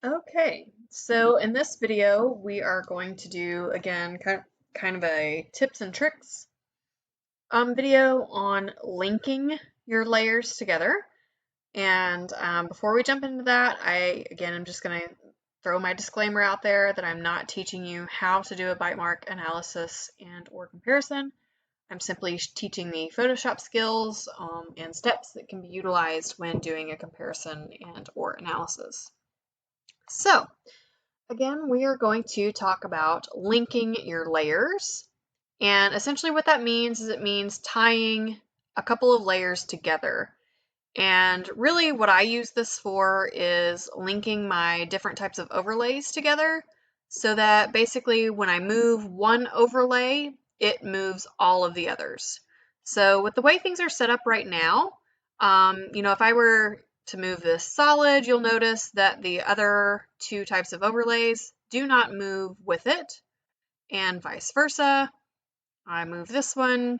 Okay, so in this video, we are going to do, again, kind of a tips and tricks video on linking your layers together. And before we jump into that, I'm just going to throw my disclaimer out there that I'm not teaching you how to do a bite mark analysis and or comparison. I'm simply teaching the Photoshop skills and steps that can be utilized when doing a comparison and or analysis. So, again, we are going to talk about linking your layers. And essentially what that means is it means tying a couple of layers together. And really what I use this for is linking my different types of overlays together so that basically when I move one overlay, it moves all of the others. So with the way things are set up right now, if I were to move this solid, you'll notice that the other two types of overlays do not move with it, and vice versa. I move this one,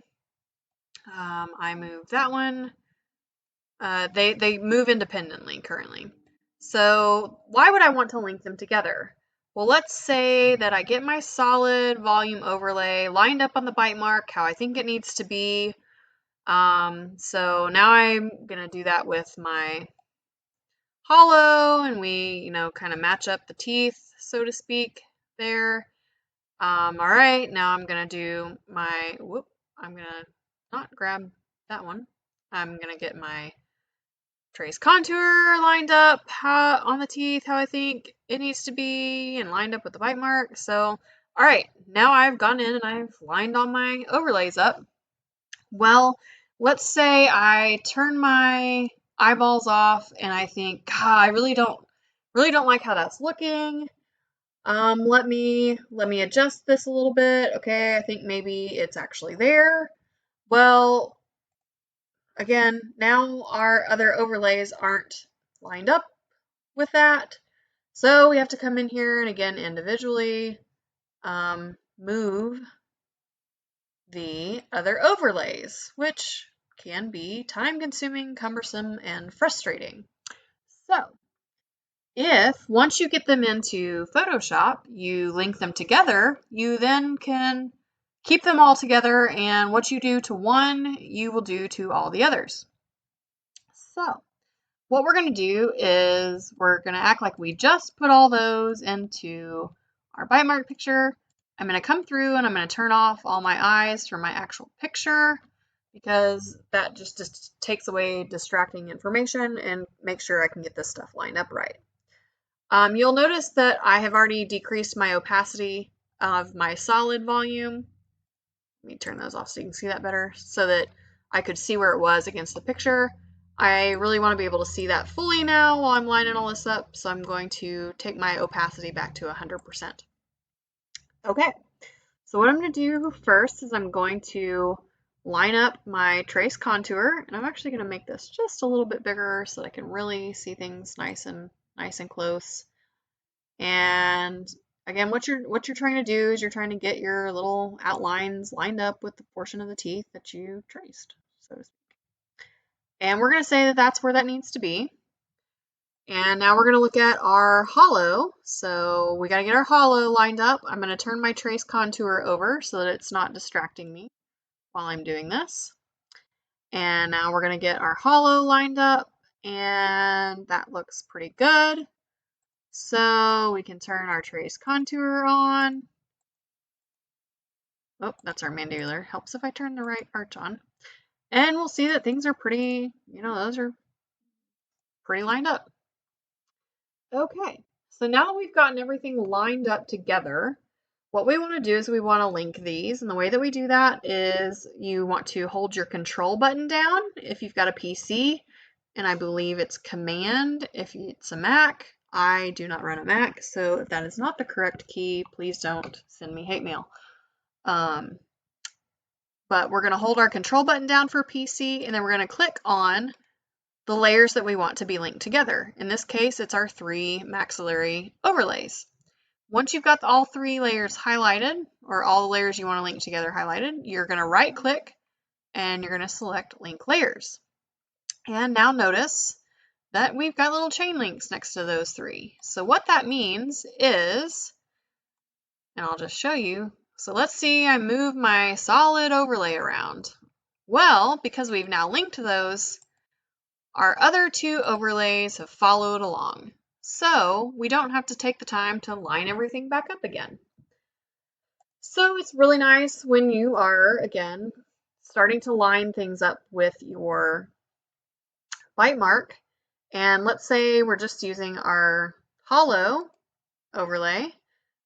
I move that one. They move independently currently. So why would I want to link them together? Well, let's say that I get my solid volume overlay lined up on the bite mark how I think it needs to be. So now I'm going to do that with my hollow, and we, kind of match up the teeth, so to speak, there. All right, now I'm going to do I'm going to not grab that one. I'm going to get my trace contour lined up on the teeth how I think it needs to be and lined up with the bite mark. So, all right, now I've gone in and I've lined all my overlays up. Well, let's say I turn my eyeballs off and I think, God, I really don't like how that's looking. Let me adjust this a little bit. Okay, I think maybe it's actually there. Well, again, now our other overlays aren't lined up with that. So we have to come in here and again individually move the other overlays, which can be time consuming, cumbersome, and frustrating. So if once you get them into Photoshop, you link them together, you then can keep them all together, and what you do to one, you will do to all the others. So what we're going to do is we're going to act like we just put all those into our bite mark picture. I'm going to come through and I'm going to turn off all my eyes from my actual picture because that just takes away distracting information and make sure I can get this stuff lined up right. You'll notice that I have already decreased my opacity of my solid volume. Let me turn those off so you can see that better so that I could see where it was against the picture. I really want to be able to see that fully now while I'm lining all this up, so I'm going to take my opacity back to 100%. Okay, so what I'm going to do first is I'm going to line up my trace contour, and I'm actually going to make this just a little bit bigger so that I can really see things nice and close. And again, what you're trying to do is you're trying to get your little outlines lined up with the portion of the teeth that you traced, so to speak. And we're going to say that that's where that needs to be. And now we're going to look at our hollow. So we got to get our hollow lined up. I'm going to turn my trace contour over so that it's not distracting me while I'm doing this. And now we're going to get our hollow lined up, and that looks pretty good. So we can turn our trace contour on. Oh, that's our mandibular. Helps if I turn the right arch on. And we'll see that things are pretty, those are pretty lined up. Okay, so now that we've gotten everything lined up together, what we want to do is we want to link these. And the way that we do that is you want to hold your control button down if you've got a PC, and I believe it's Command if it's a Mac. I do not run a Mac, so if that is not the correct key, please don't send me hate mail. But we're going to hold our control button down for PC, and then we're going to click on the layers that we want to be linked together. In this case, it's our 3 maxillary overlays. Once you've got all 3 layers highlighted, or all the layers you want to link together highlighted, you're going to right click and you're going to select link layers. And now notice that we've got little chain links next to those three. So what that means is, and I'll just show you. So let's see, I move my solid overlay around. Well, because we've now linked those, our other two overlays have followed along. So we don't have to take the time to line everything back up again. So it's really nice when you are, again, starting to line things up with your bite mark. And let's say we're just using our hollow overlay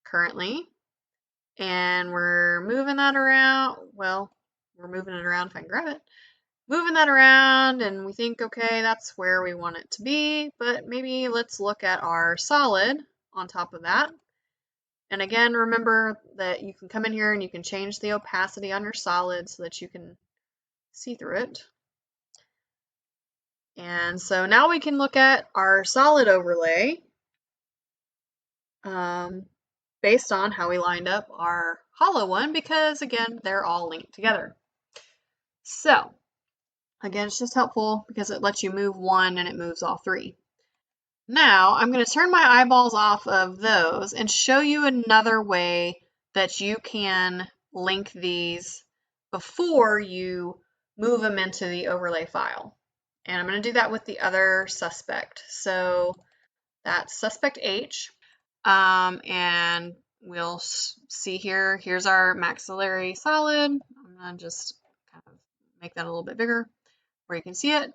currently, and we're moving that around. Well, we're moving it around if I can grab it. Moving that around, and we think, okay, that's where we want it to be, but maybe let's look at our solid on top of that. And again, remember that you can come in here and you can change the opacity on your solid so that you can see through it. And so now we can look at our solid overlay based on how we lined up our hollow one, because again, they're all linked together. So again, it's just helpful because it lets you move one and it moves all three. Now I'm going to turn my eyeballs off of those and show you another way that you can link these before you move them into the overlay file. And I'm going to do that with the other suspect. So that's suspect H. And we'll see here, here's our maxillary solid. I'm going to just kind of make that a little bit bigger where you can see it.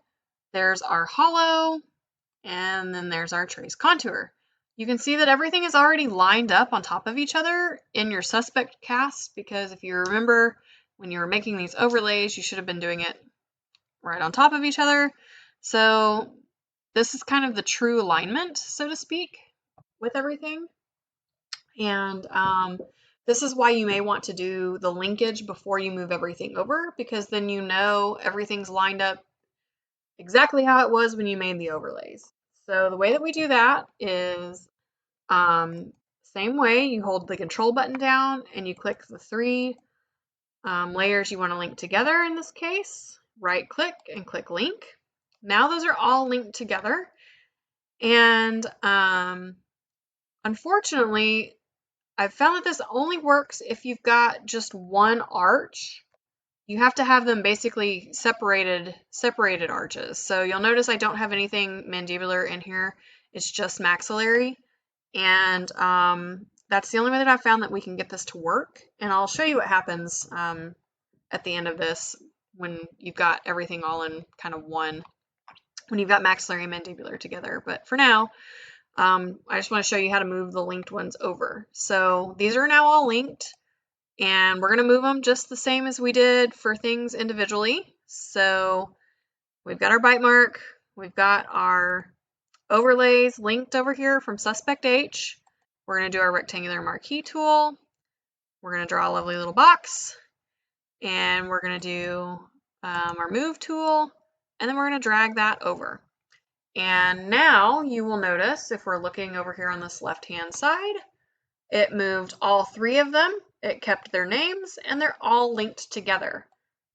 There's our hollow, and then there's our trace contour. You can see that everything is already lined up on top of each other in your suspect cast, because if you remember when you were making these overlays, you should have been doing it right on top of each other. So this is kind of the true alignment, so to speak, with everything. And this is why you may want to do the linkage before you move everything over, because then you know everything's lined up exactly how it was when you made the overlays. So the way that we do that is same way. You hold the control button down and you click the three layers you want to link together. In this case, right click and click link. Now those are all linked together. And unfortunately, I've found that this only works if you've got just one arch. You have to have them basically separated arches. So you'll notice I don't have anything mandibular in here. It's just maxillary. And that's the only way that I've found that we can get this to work. And I'll show you what happens at the end of this when you've got everything all in kind of one, when you've got maxillary and mandibular together. But for now, I just want to show you how to move the linked ones over. So these are now all linked, and we're going to move them just the same as we did for things individually. So we've got our bite mark, we've got our overlays linked over here from suspect H. We're going to do our rectangular marquee tool. We're going to draw a lovely little box, and we're going to do our move tool, and then we're going to drag that over. And now you will notice, if we're looking over here on this left-hand side, it moved all three of them. It kept their names, and they're all linked together.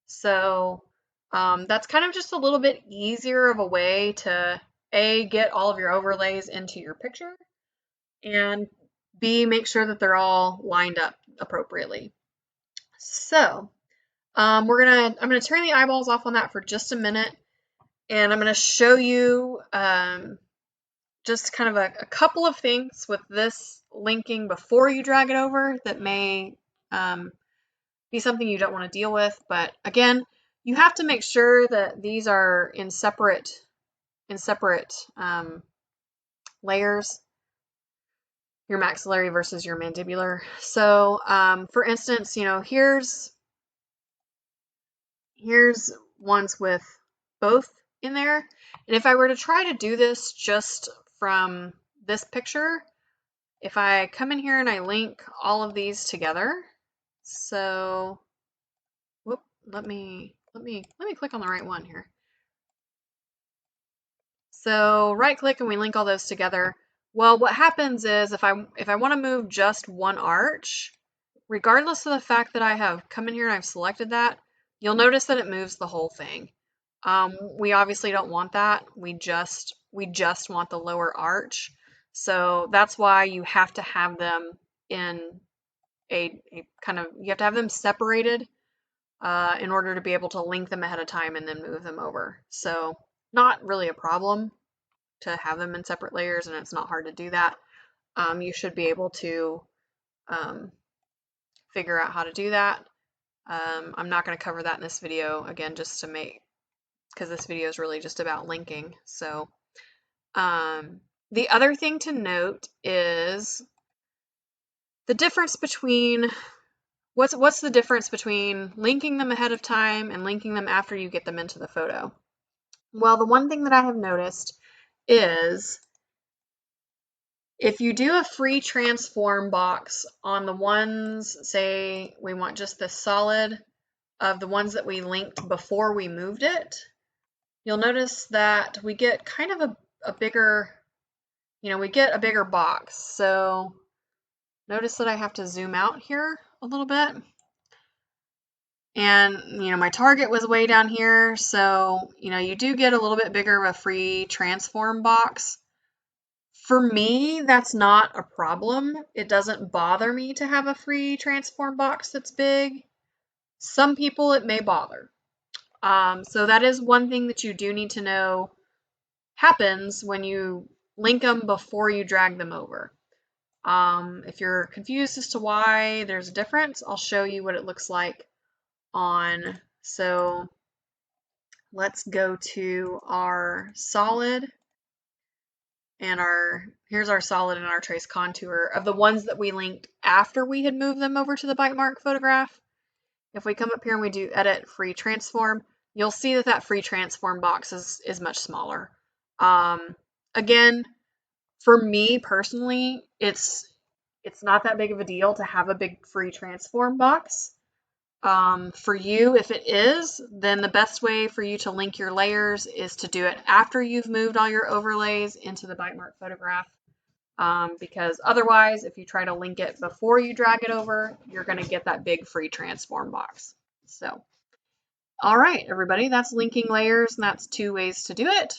So that's kind of just a little bit easier of a way to A, get all of your overlays into your picture, and B, make sure that they're all lined up appropriately. So I'm gonna turn the eyeballs off on that for just a minute, and I'm gonna show you just kind of a couple of things with this linking before you drag it over that may be something you don't want to deal with. But again, you have to make sure that these are in separate layers, your maxillary versus your mandibular. So for instance, you know, here's ones with both in there. And if I were to try to do this just from this picture, if I come in here and I link all of these together, so whoop, let me click on the right one here. So right click and we link all those together. Well, what happens is if I want to move just one arch, regardless of the fact that I have come in here and I've selected that, you'll notice that it moves the whole thing. We obviously don't want that. We just we just want the lower arch. So that's why you have to have them in a kind of, you have to have them separated in order to be able to link them ahead of time and then move them over. So not really a problem to have them in separate layers, and it's not hard to do that. You should be able to figure out how to do that. I'm not going to cover that in this video, again, just to make, because this video is really just about linking. So the other thing to note is the difference between, what's the difference between linking them ahead of time and linking them after you get them into the photo? Well, the one thing that I have noticed is if you do a free transform box on the ones, say we want just the solid of the ones that we linked before we moved it, you'll notice that we get kind of a bigger, we get a bigger box. So notice that I have to zoom out here a little bit. And, my target was way down here. So, you do get a little bit bigger of a free transform box. For me, that's not a problem. It doesn't bother me to have a free transform box that's big. Some people it may bother. So that is one thing that you do need to know happens when you link them before you drag them over. If you're confused as to why there's a difference, I'll show you what it looks like on. So let's go to our solid. And here's our solid and our trace contour of the ones that we linked after we had moved them over to the Bitemark photograph. If we come up here and we do edit free transform, you'll see that that free transform box is much smaller. Again, for me personally, it's not that big of a deal to have a big free transform box. For you, if it is, then the best way for you to link your layers is to do it after you've moved all your overlays into the Bitemark photograph. Because otherwise, if you try to link it before you drag it over, you're going to get that big free transform box. So, all right, everybody, that's linking layers, and that's 2 ways to do it.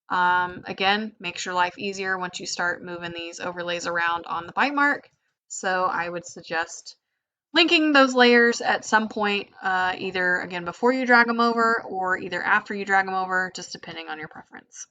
Again, makes your life easier once you start moving these overlays around on the Bitemark. So I would suggest linking those layers at some point, either again before you drag them over or either after you drag them over, just depending on your preference.